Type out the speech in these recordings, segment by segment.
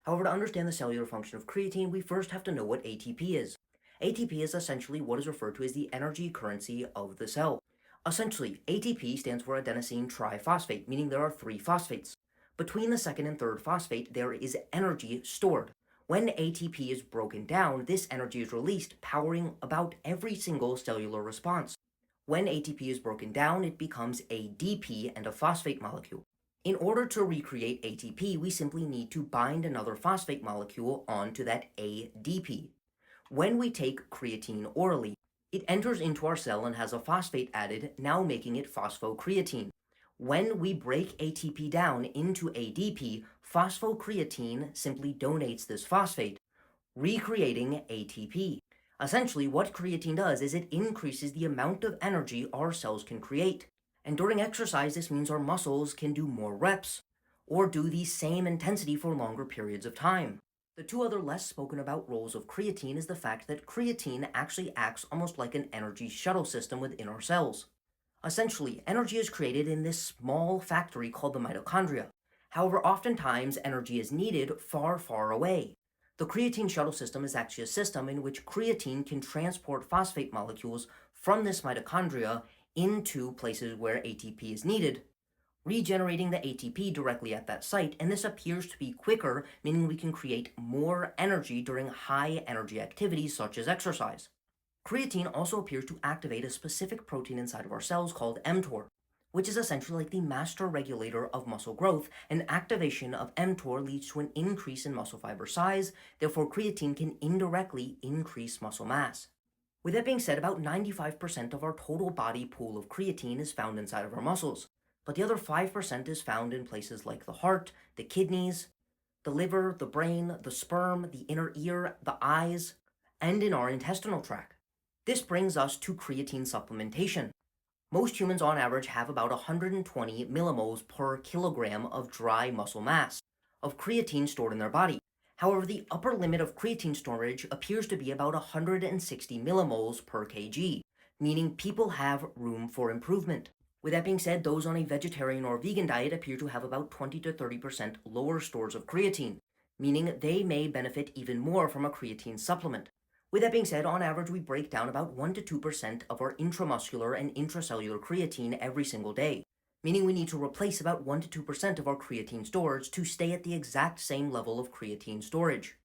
However, to understand the cellular function of creatine, we first have to know what ATP is. ATP is essentially what is referred to as the energy currency of the cell. Essentially, ATP stands for adenosine triphosphate, meaning there are three phosphates. Between the second and third phosphate, there is energy stored. When ATP is broken down, this energy is released, powering about every single cellular response. When ATP is broken down, it becomes ADP and a phosphate molecule. In order to recreate ATP, we simply need to bind another phosphate molecule onto that ADP. When we take creatine orally, it enters into our cell and has a phosphate added, now making it phosphocreatine. When we break ATP down into ADP, phosphocreatine simply donates this phosphate, recreating ATP. Essentially, what creatine does is it increases the amount of energy our cells can create. And during exercise, this means our muscles can do more reps, or do the same intensity for longer periods of time. The two other less spoken about roles of creatine is the fact that creatine actually acts almost like an energy shuttle system within our cells. Essentially, energy is created in this small factory called the mitochondria. However, oftentimes energy is needed far, far away. The creatine shuttle system is actually a system in which creatine can transport phosphate molecules from this mitochondria into places where ATP is needed, regenerating the ATP directly at that site, and this appears to be quicker, meaning we can create more energy during high energy activities such as exercise. Creatine also appears to activate a specific protein inside of our cells called mTOR, which is essentially like the master regulator of muscle growth, and activation of mTOR leads to an increase in muscle fiber size, therefore creatine can indirectly increase muscle mass. With that being said, about 95% of our total body pool of creatine is found inside of our muscles, but the other 5% is found in places like the heart, the kidneys, the liver, the brain, the sperm, the inner ear, the eyes, and in our intestinal tract. This brings us to creatine supplementation. Most humans on average have about 120 millimoles per kilogram of dry muscle mass of creatine stored in their body. However, the upper limit of creatine storage appears to be about 160 millimoles per kg, meaning people have room for improvement. With that being said, those on a vegetarian or vegan diet appear to have about 20 to 30% lower stores of creatine, meaning they may benefit even more from a creatine supplement. With that being said, on average, we break down about 1 to 2% of our intramuscular and intracellular creatine every single day, meaning we need to replace about 1 to 2% of our creatine storage to stay at the exact same level of creatine storage.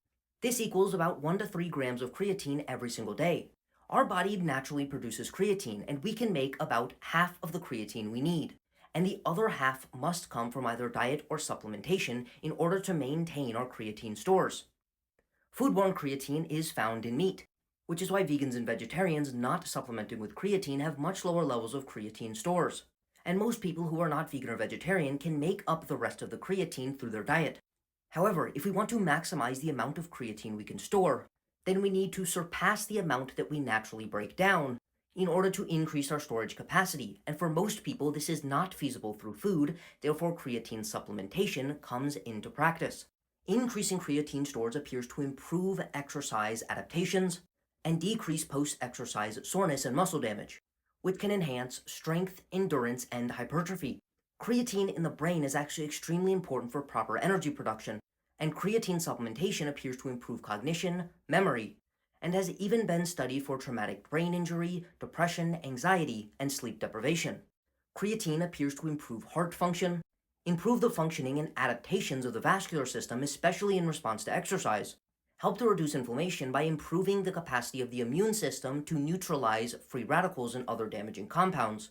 This equals about 1 to 3 grams of creatine every single day. Our body naturally produces creatine, and we can make about half of the creatine we need, and the other half must come from either diet or supplementation in order to maintain our creatine stores. Foodborne creatine is found in meat, which is why vegans and vegetarians not supplementing with creatine have much lower levels of creatine stores. And most people who are not vegan or vegetarian can make up the rest of the creatine through their diet. However, if we want to maximize the amount of creatine we can store, then we need to surpass the amount that we naturally break down in order to increase our storage capacity. And for most people, this is not feasible through food, therefore creatine supplementation comes into practice. Increasing creatine stores appears to improve exercise adaptations and decrease post-exercise soreness and muscle damage, which can enhance strength, endurance, and hypertrophy. Creatine in the brain is actually extremely important for proper energy production, and creatine supplementation appears to improve cognition, memory, and has even been studied for traumatic brain injury, depression, anxiety, and sleep deprivation. Creatine appears to improve heart function, improve the functioning and adaptations of the vascular system, especially in response to exercise, help to reduce inflammation by improving the capacity of the immune system to neutralize free radicals and other damaging compounds,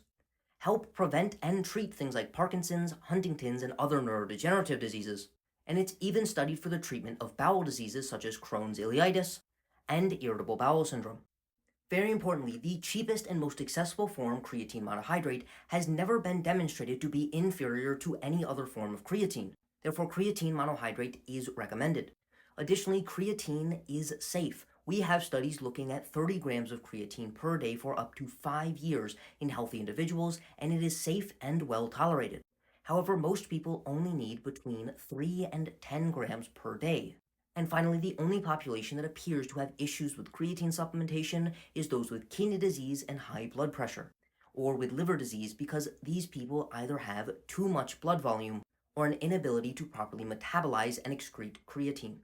help prevent and treat things like Parkinson's, Huntington's, and other neurodegenerative diseases, and it's even studied for the treatment of bowel diseases such as Crohn's ileitis and irritable bowel syndrome. Very importantly, the cheapest and most accessible form, creatine monohydrate, has never been demonstrated to be inferior to any other form of creatine. Therefore, creatine monohydrate is recommended. Additionally, creatine is safe. We have studies looking at 30 grams of creatine per day for up to 5 years in healthy individuals, and it is safe and well tolerated. However, most people only need between 3 and 10 grams per day. And finally, the only population that appears to have issues with creatine supplementation is those with kidney disease and high blood pressure, or with liver disease, because these people either have too much blood volume or an inability to properly metabolize and excrete creatine.